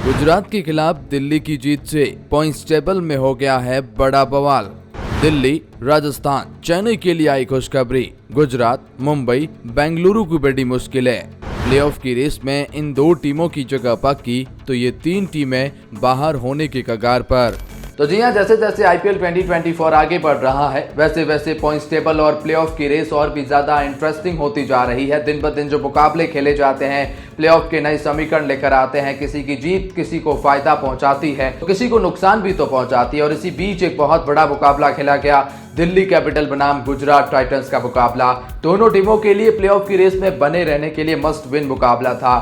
गुजरात के खिलाफ दिल्ली की जीत से पॉइंट्स टेबल में हो गया है बड़ा बवाल। दिल्ली, राजस्थान, चेन्नई के लिए आई खुशखबरी। गुजरात, मुंबई, बेंगलुरु की बड़ी मुश्किलें। प्लेऑफ की रेस में इन दो टीमों की जगह पक्की तो ये तीन टीमें बाहर होने के कगार पर। तो जी हाँ, जैसे जैसे आईपीएल 2024 आगे बढ़ रहा है वैसे वैसे पॉइंट्स टेबल और प्लेऑफ की रेस और भी ज्यादा इंटरेस्टिंग होती जा रही है। दिन ब दिन जो मुकाबले खेले जाते हैं प्लेऑफ के नए समीकरण लेकर आते हैं। किसी की जीत किसी को फायदा पहुंचाती है तो किसी को नुकसान भी तो पहुंचाती है। और इसी बीच एक बहुत बड़ा मुकाबला खेला गया, दिल्ली कैपिटल बनाम गुजरात टाइटंस का मुकाबला। दोनों टीमों के लिए प्लेऑफ की रेस में बने रहने के लिए मस्ट विन मुकाबला था।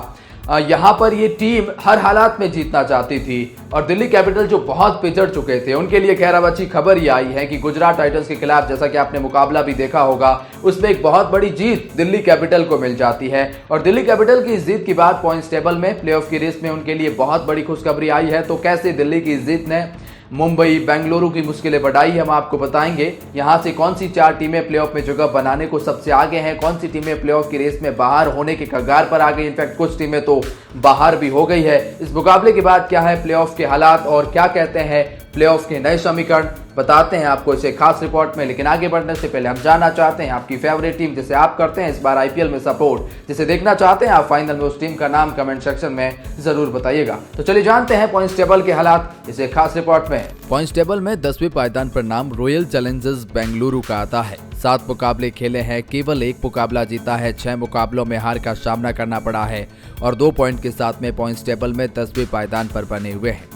यहाँ पर ये टीम हर हालात में जीतना चाहती थी और दिल्ली कैपिटल जो बहुत पिछड़ चुके थे उनके लिए खैर अब अच्छी खबर ये आई है कि गुजरात टाइटंस के खिलाफ, जैसा कि आपने मुकाबला भी देखा होगा, उसमें एक बहुत बड़ी जीत दिल्ली कैपिटल को मिल जाती है। और दिल्ली कैपिटल की इस जीत के बाद पॉइंट्स टेबल में प्लेऑफ की रेस में उनके लिए बहुत बड़ी खुशखबरी आई है। तो कैसे दिल्ली की इस जीत ने मुंबई, बेंगलुरु की मुश्किलें बढ़ाई, हम आपको बताएंगे। यहां से कौन सी चार टीमें प्लेऑफ में जगह बनाने को सबसे आगे हैं, कौन सी टीमें प्लेऑफ की रेस में बाहर होने के कगार पर आ गई, इनफैक्ट कुछ टीमें तो बाहर भी हो गई है। इस मुकाबले के बाद क्या है प्लेऑफ के हालात और क्या कहते हैं प्लेऑफ के नए समीकरण, बताते हैं आपको इसे खास रिपोर्ट में। लेकिन आगे बढ़ने से पहले हम जानना चाहते हैं आपकी फेवरेट टीम जिसे आप करते हैं इस बार आईपीएल में सपोर्ट, जिसे देखना चाहते हैं आप फाइनल में, उस टीम का नाम कमेंट सेक्शन में जरूर बताइएगा। तो चलिए जानते हैं पॉइंट्स टेबल के हालात इसे खास रिपोर्ट में। पॉइंट्स टेबल में 10वें पायदान पर नाम रॉयल चैलेंजर्स बेंगलुरु का आता है। 7 मुकाबले खेले हैं, केवल 1 मुकाबला जीता है, 6 मुकाबलों में हार का सामना करना पड़ा है और 2 पॉइंट के साथ में पॉइंट्स टेबल में 10वें पायदान पर बने हुए हैं।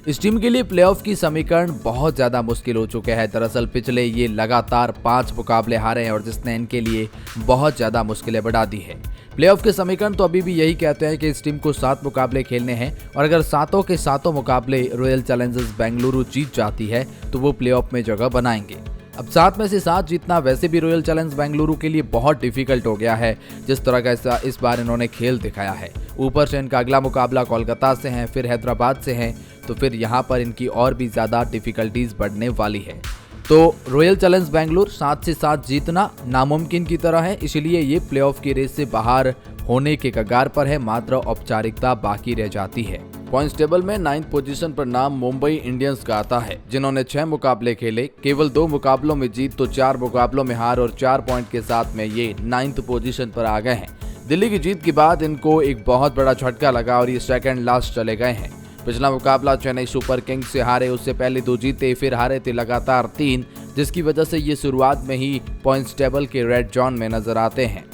इस टीम के लिए प्लेऑफ की समीकरण बहुत ज्यादा मुश्किल हो चुके हैं। दरअसल पिछले ये लगातार 5 मुकाबले हारे हैं और जिसने इनके लिए बहुत ज्यादा मुश्किलें बढ़ा दी है। प्लेऑफ के समीकरण तो अभी भी यही कहते हैं कि इस टीम को 7 मुकाबले खेलने हैं और अगर 7 के 7 मुकाबले रॉयल चैलेंजर्स बेंगलुरु जीत जाती है तो वो प्लेऑफ में जगह बनाएंगे। अब 7 में से 7 जीतना वैसे भी रॉयल चैलेंजर्स बेंगलुरु के लिए बहुत डिफिकल्ट हो गया है, जिस तरह का इस बार इन्होंने खेल दिखाया है। ऊपर से इनका अगला मुकाबला कोलकाता से है, फिर हैदराबाद से है, तो फिर यहाँ पर इनकी और भी ज्यादा डिफिकल्टीज बढ़ने वाली है। तो रॉयल चैलेंजर्स बेंगलुरु 7 से 7 जीतना नामुमकिन की तरह है, इसलिए ये प्लेऑफ की रेस से बाहर होने के कगार पर है, मात्र औपचारिकता बाकी रह जाती है। पॉइंट्स टेबल में 9th पोजीशन पर नाम मुंबई इंडियंस का आता है, जिन्होंने 6 मुकाबले खेले, केवल 2 मुकाबलों में जीत तो 4 मुकाबलों में हार और 4 पॉइंट के साथ में ये 9th पोजीशन पर आ गए हैं। दिल्ली की जीत के बाद इनको एक बहुत बड़ा झटका लगा और ये सेकंड लास्ट चले गए हैं। पिछला मुकाबला चेन्नई सुपर किंग्स से हारे, उससे पहले 2 जीते, फिर हारे थे लगातार 3, जिसकी वजह से ये शुरुआत में ही पॉइंट्स टेबल के रेड जोन में नजर आते हैं।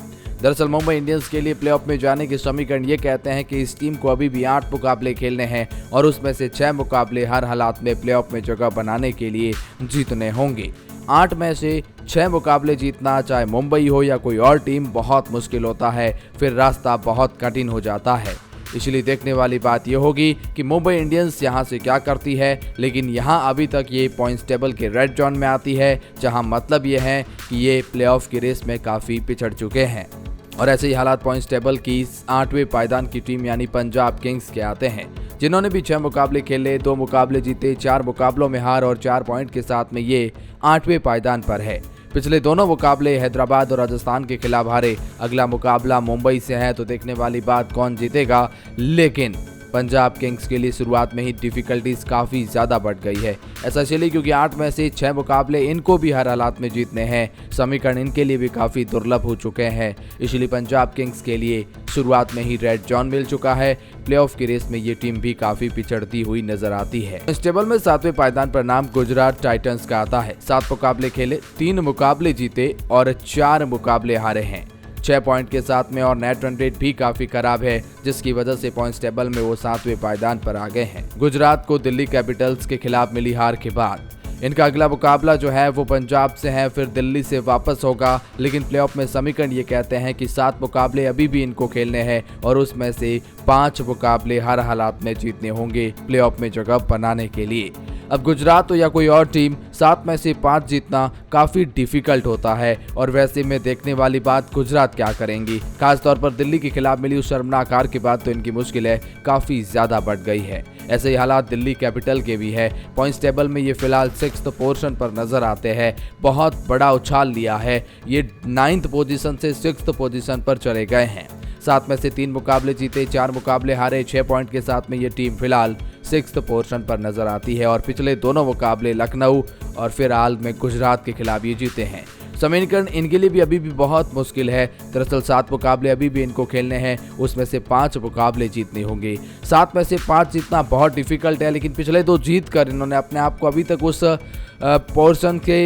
दरअसल मुंबई इंडियंस के लिए प्लेऑफ में जाने के समीकरण ये कहते हैं कि इस टीम को अभी भी 8 मुकाबले खेलने हैं और उसमें से 6 मुकाबले हर हालात में प्लेऑफ में जगह बनाने के लिए जीतने होंगे। 8 में से 6 मुकाबले जीतना, चाहे मुंबई हो या कोई और टीम, बहुत मुश्किल होता है, फिर रास्ता बहुत कठिन हो जाता है। इसलिए देखने वाली बात यह होगी कि मुंबई इंडियंस यहां से क्या करती है। लेकिन यहां अभी तक ये पॉइंट्स टेबल के रेड जोन में आती है, जहां मतलब ये है कि ये प्लेऑफ की रेस में काफ़ी पिछड़ चुके हैं। और ऐसे ही हालात पॉइंट्स टेबल की 8वें पायदान की टीम यानी पंजाब किंग्स के आते हैं, जिन्होंने भी 6 मुकाबले खेले, 2 मुकाबले जीते, 4 मुकाबलों में हार और 4 पॉइंट के साथ में ये 8वें पायदान पर है। पिछले दोनों मुकाबले हैदराबाद और राजस्थान के खिलाफ हारे। अगला मुकाबला मुंबई से है, तो देखने वाली बात कौन जीतेगा। लेकिन पंजाब किंग्स के लिए शुरुआत में ही डिफिकल्टीज काफ़ी ज़्यादा बढ़ गई है। ऐसा इसलिए क्योंकि 8 में से 6 मुकाबले इनको भी हर हालात में जीतने हैं, समीकरण इनके लिए भी काफ़ी दुर्लभ हो चुके हैं। इसलिए पंजाब किंग्स के लिए शुरुआत में ही रेड जोन मिल चुका है। प्लेऑफ की रेस में ये टीम भी काफ़ी पिछड़ती हुई नजर आती है। इस टेबल में 7वें पायदान पर नाम गुजरात टाइटंस का आता है। 7 मुकाबले खेले, 3 मुकाबले जीते और 4 मुकाबले हारे हैं, 6 पॉइंट के साथ में, और नेट रन रेट भी काफी खराब है, जिसकी वजह से पॉइंट्स टेबल में वो 7वें पायदान पर आ गए हैं। गुजरात को दिल्ली कैपिटल्स के खिलाफ मिली हार के बाद इनका अगला मुकाबला जो है वो पंजाब से है, फिर दिल्ली से वापस होगा। लेकिन प्लेऑफ में समीकरण ये कहते हैं कि 7 मुकाबले अभी भी इनको खेलने हैं और उसमें से 5 मुकाबले हर हालात में जीतने होंगे प्लेऑफ में जगह बनाने के लिए। अब गुजरात हो या कोई और टीम, 7 में से 5 जीतना काफ़ी डिफिकल्ट होता है और वैसे में देखने वाली बात गुजरात क्या करेंगी। खासतौर पर दिल्ली के खिलाफ मिली उस शर्मनाक हार के बाद तो इनकी मुश्किलें काफ़ी ज़्यादा बढ़ गई है। ऐसे ही हालात दिल्ली कैपिटल के भी है। पॉइंट्स टेबल में ये फिलहाल 6th पोजीशन पर नजर आते हैं। बहुत बड़ा उछाल लिया है, ये 9th पोजीशन से 6th पोजीशन पर चले गए हैं। 7 में से 3 मुकाबले जीते, 4 मुकाबले हारे। 6 पॉइंट के साथ में ये टीम फिलहाल 6th पोजीशन पर नजर आती है और पिछले दोनों मुकाबले लखनऊ और फिर हाल में गुजरात के खिलाफ ये जीते हैं। समीकरण इनके लिए भी अभी भी बहुत मुश्किल है। दरअसल 7 मुकाबले अभी भी इनको खेलने हैं, उसमें से 5 मुकाबले जीतने होंगे। 7 में से 5 जीतना बहुत डिफिकल्ट है, लेकिन पिछले 2 जीत कर इन्होंने अपने आप को अभी तक उस पोर्शन के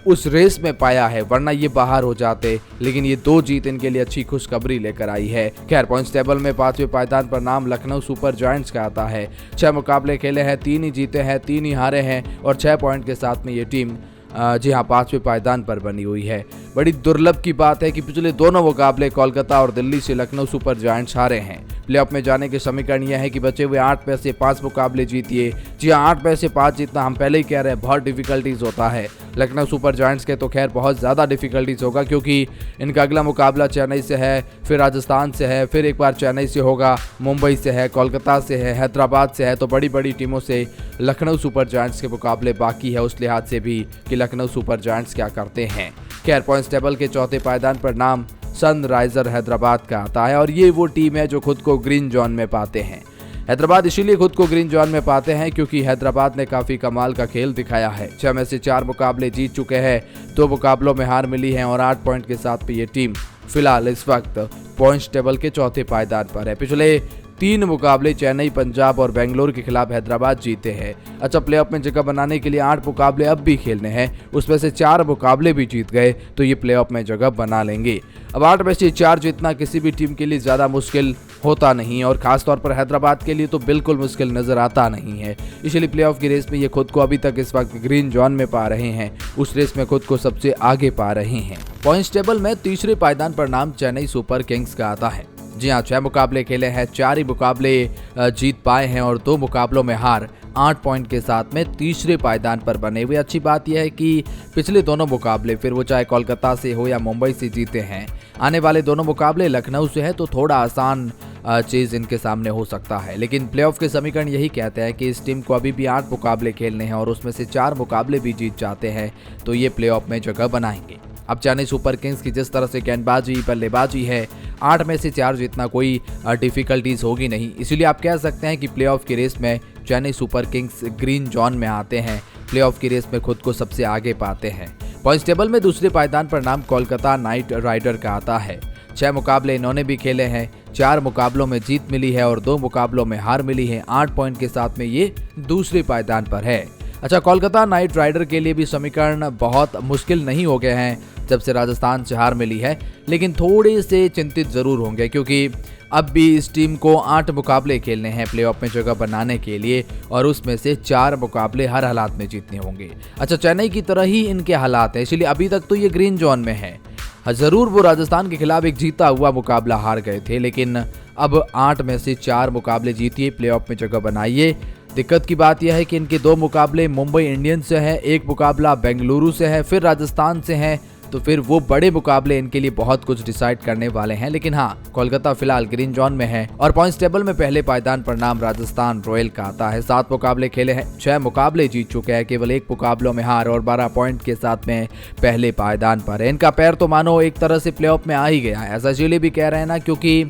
उस रेस में पाया है, वरना ये बाहर हो जाते। लेकिन ये 2 जीत इनके लिए अच्छी खुशखबरी लेकर आई है। खैर, पॉइंट्स टेबल में 5वें पायदान पर नाम लखनऊ सुपर जायंट्स का आता है। 6 मुकाबले खेले हैं, 3 ही जीते हैं, 3 ही हारे हैं और 6 पॉइंट के साथ में ये टीम जी हाँ 5वें पायदान पर बनी हुई है। बड़ी दुर्लभ की बात है कि पिछले दोनों मुकाबले कोलकाता और दिल्ली से लखनऊ सुपर जायंट्स हारे हैं। प्लेऑफ में जाने के समीकरण यह है कि बचे हुए 8 में से 5 मुकाबले जीतिए। जी हाँ, 8 में से 5 जीतना हम पहले ही कह रहे हैं बहुत डिफिकल्टीज होता है। लखनऊ सुपर जायंट्स के तो खैर बहुत ज़्यादा डिफिकल्टीज होगा, क्योंकि इनका अगला मुकाबला चेन्नई से है, फिर राजस्थान से है, फिर एक बार चेन्नई से होगा, मुंबई से है, कोलकाता से है, हैदराबाद से है। तो बड़ी बड़ी टीमों से लखनऊ सुपर जायंट्स के मुकाबले बाकी है, उस लिहाज से भी कि लखनऊ सुपर जायंट्स क्या करते हैं। खैर, पॉइंट्स टेबल के 4थे पायदान पर नाम सनराइजर हैदराबाद का आता है और ये वो टीम है जो खुद को ग्रीन जोन में पाते हैं। हैदराबाद इसीलिए खुद को ग्रीन जोन में पाते हैं क्योंकि हैदराबाद ने काफी कमाल का खेल दिखाया है। 6 में से 4 मुकाबले जीत चुके हैं, 2 मुकाबलों में हार मिली है और 8 पॉइंट के साथ भी ये टीम फिलहाल इस वक्त पॉइंट्स टेबल के 4थे पायदान पर है। पिछले 3 मुकाबले चेन्नई, पंजाब और बेंगलुरु के खिलाफ हैदराबाद जीते हैं। अच्छा, प्लेऑफ में जगह बनाने के लिए 8 मुकाबले अब भी खेलने हैं, उसमें से 4 मुकाबले भी जीत गए तो ये प्लेऑफ में जगह बना लेंगे। अब 8 में से 4 जीतना किसी भी टीम के लिए ज़्यादा मुश्किल होता नहीं और खासतौर पर हैदराबाद के लिए तो बिल्कुल मुश्किल नजर आता नहीं है। इसलिए प्लेऑफ की रेस में ये खुद को अभी तक इस वक्त ग्रीन जोन में पा रहे हैं, उस रेस में खुद को सबसे आगे पा रहे हैं। पॉइंट्स टेबल में तीसरे पायदान पर नाम चेन्नई सुपर किंग्स का आता है। जी हाँ, 6 मुकाबले खेले हैं, 4 ही मुकाबले जीत पाए हैं और 2 मुकाबलों में हार। 8 पॉइंट के साथ में तीसरे पायदान पर बने हुए। अच्छी बात यह है कि पिछले दोनों मुकाबले, फिर वो चाहे कोलकाता से हो या मुंबई से, जीते हैं। आने वाले दोनों मुकाबले लखनऊ से है तो थोड़ा आसान चीज़ इनके सामने हो सकता है। लेकिन प्लेऑफ के समीकरण यही कहते हैं कि इस टीम को अभी भी 8 मुकाबले खेलने हैं और उसमें से 4 मुकाबले भी जीत जाते हैं तो ये प्लेऑफ में जगह बनाएंगे। अब चेन्नई सुपर किंग्स की जिस तरह से गेंदबाजी, बल्लेबाजी है, 8 में से 4 जीतना कोई डिफिकल्टीज होगी नहीं। इसलिए आप कह सकते हैं कि प्लेऑफ की रेस में Chennai super Kings green zone में आते हैं, प्लेऑफ की रेस में खुद को सबसे आगे पाते हैं। पॉइंट्स टेबल में दूसरे पायदान पर नाम कोलकाता नाइट राइडर का आता है। 6 मुकाबले इन्होंने भी खेले हैं, 4 मुकाबलों में जीत मिली है और 2 मुकाबलों में हार मिली है। 8 पॉइंट के साथ में ये दूसरे पायदान पर है। अच्छा, कोलकाता नाइट राइडर के लिए भी समीकरण बहुत मुश्किल नहीं हो गए हैं जब से राजस्थान से हार मिली है, लेकिन थोड़े से चिंतित जरूर होंगे क्योंकि अब भी इस टीम को 8 मुकाबले खेलने हैं प्लेऑफ में जगह बनाने के लिए और उसमें से 4 मुकाबले हर हालात में जीतने होंगे। अच्छा, चेन्नई की तरह ही इनके हालात हैं, इसलिए अभी तक तो ये ग्रीन जोन में है। जरूर वो राजस्थान के खिलाफ एक जीता हुआ मुकाबला हार गए थे, लेकिन अब 8 में से 4 मुकाबले जीतिए, प्लेऑफ में जगह बनाइए। दिक्कत की बात यह है कि इनके 2 मुकाबले मुंबई इंडियंस से है, 1 मुकाबला बेंगलुरु से है, फिर राजस्थान से है, तो फिर वो बड़े मुकाबले इनके लिए बहुत कुछ डिसाइड करने वाले हैं। लेकिन हाँ, कोलकाता फिलहाल ग्रीन जोन में है और पॉइंट्स टेबल में पहले पायदान पर नाम राजस्थान रॉयल का आता है। 7 मुकाबले खेले हैं, 6 मुकाबले जीत चुके हैं, केवल 1 मुकाबलों में हार और 12 पॉइंट के साथ में पहले पायदान पर है। इनका पैर तो मानो एक तरह से प्लेऑफ में आ ही गया है, ऐसा इसलिए भी कह रहे हैं ना क्योंकि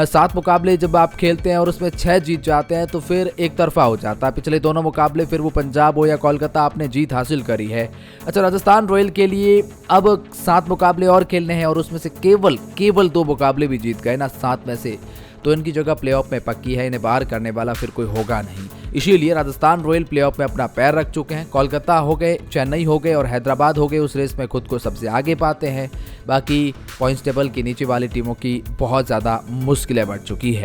7 मुकाबले जब आप खेलते हैं और उसमें 6 जीत जाते हैं तो फिर एक तरफा हो जाता है। पिछले दोनों मुकाबले फिर वो पंजाब हो या कोलकाता, आपने जीत हासिल करी है। अच्छा, राजस्थान रॉयल के लिए अब 7 मुकाबले और खेलने हैं और उसमें से केवल 2 मुकाबले भी जीत गए ना 7 में से, तो इनकी जगह प्लेऑफ में पक्की है, इन्हें बाहर करने वाला फिर कोई होगा नहीं। इसीलिए राजस्थान रॉयल प्लेऑफ में अपना पैर रख चुके हैं। कोलकाता हो गए, चेन्नई हो गए और हैदराबाद हो गए, उस रेस में खुद को सबसे आगे पाते हैं। बाकी पॉइंट्स टेबल की नीचे वाली टीमों की बहुत ज़्यादा मुश्किलें बढ़ चुकी है।